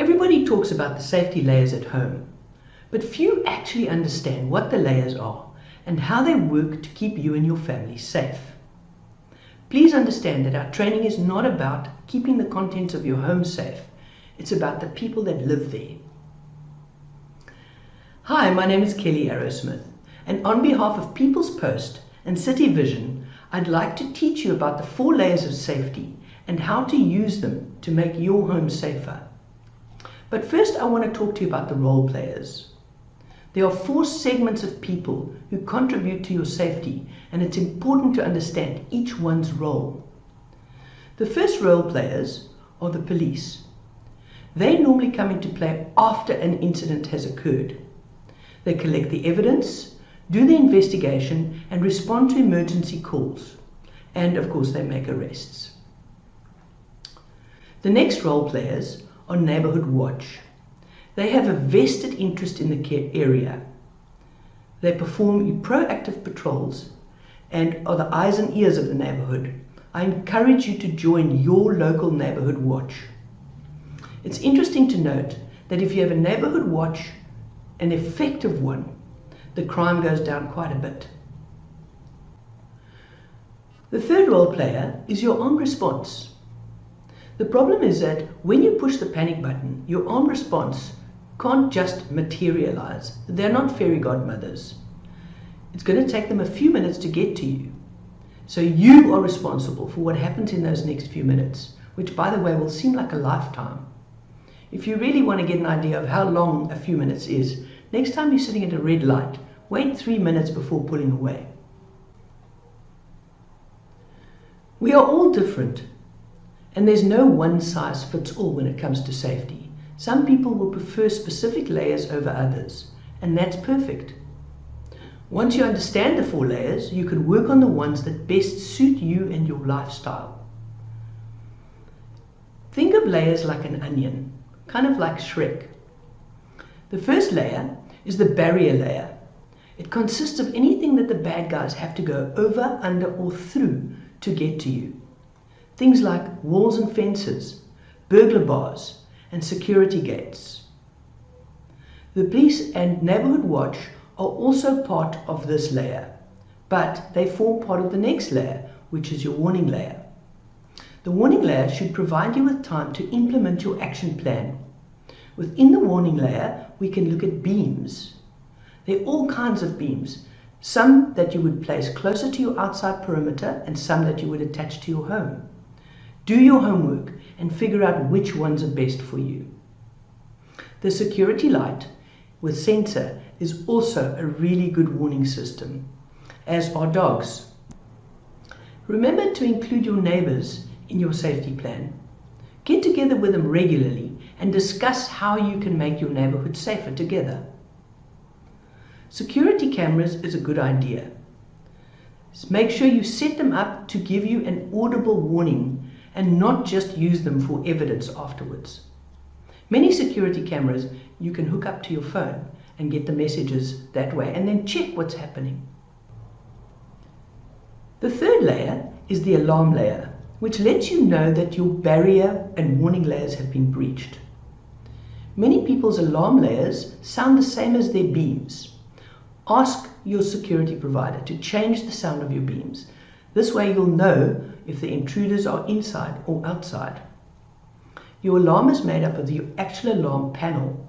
Everybody talks about the safety layers at home, but few actually understand what the layers are and how they work to keep you and your family safe. Please understand that our training is not about keeping the contents of your home safe. It's about the people that live there. Hi, my name is Kelly Arrowsmith, and on behalf of People's Post and City Vision, I'd like to teach you about the 4 layers of safety and how to use them to make your home safer. But first I want to talk to you about the role players. There are 4 segments of people who contribute to your safety, and it's important to understand each one's role. The first role players are the police. They normally come into play after an incident has occurred. They collect the evidence, do the investigation, and respond to emergency calls. And of course they make arrests. The next role players are Neighborhood Watch. They have a vested interest in the area. They perform proactive patrols and are the eyes and ears of the neighborhood. I encourage you to join your local Neighborhood Watch. It's interesting to note that if you have a Neighborhood Watch, an effective one, the crime goes down quite a bit. The third role player is your armed response. The problem is that when you push the panic button, your armed response can't just materialize. They're not fairy godmothers. It's going to take them a few minutes to get to you. So you are responsible for what happens in those next few minutes, which, by the way, will seem like a lifetime. If you really want to get an idea of how long a few minutes is, next time you're sitting at a red light, wait 3 minutes before pulling away. We are all different. And there's no one size fits all when it comes to safety. Some people will prefer specific layers over others, and that's perfect. Once you understand the 4 layers, you can work on the ones that best suit you and your lifestyle. Think of layers like an onion, kind of like Shrek. The first layer is the barrier layer. It consists of anything that the bad guys have to go over, under, or through to get to you. Things like walls and fences, burglar bars, and security gates. The police and Neighborhood Watch are also part of this layer, but they form part of the next layer, which is your warning layer. The warning layer should provide you with time to implement your action plan. Within the warning layer, we can look at beams. There are all kinds of beams, some that you would place closer to your outside perimeter and some that you would attach to your home. Do your homework and figure out which ones are best for you. The security light with sensor is also a really good warning system, as are dogs. Remember to include your neighbors in your safety plan. Get together with them regularly and discuss how you can make your neighborhood safer together. Security cameras is a good idea. Make sure you set them up to give you an audible warning and not just use them for evidence afterwards. Many security cameras you can hook up to your phone and get the messages that way and then check what's happening. The third layer is the alarm layer, which lets you know that your barrier and warning layers have been breached. Many people's alarm layers sound the same as their beams. Ask your security provider to change the sound of your beams. This way you'll know if the intruders are inside or outside. Your alarm is made up of the actual alarm panel,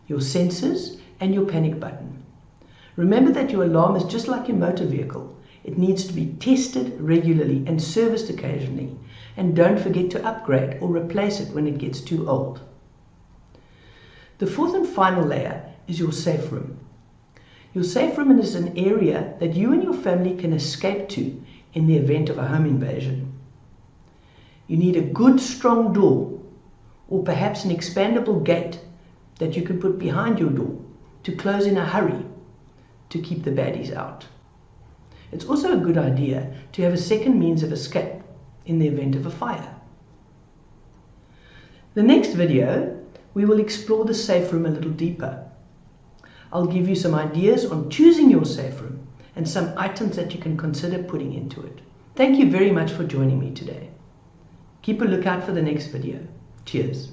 your sensors, and your panic button. Remember that your alarm is just like your motor vehicle. It needs to be tested regularly and serviced occasionally. And don't forget to upgrade or replace it when it gets too old. The fourth and final layer is your safe room. Your safe room is an area that you and your family can escape to in the event of a home invasion. You need a good strong door, or perhaps an expandable gate that you can put behind your door to close in a hurry to keep the baddies out. It's also a good idea to have a second means of escape in the event of a fire. The next video, we will explore the safe room a little deeper. I'll give you some ideas on choosing your safe room and some items that you can consider putting into it. Thank you very much for joining me today. Keep a lookout for the next video. Cheers.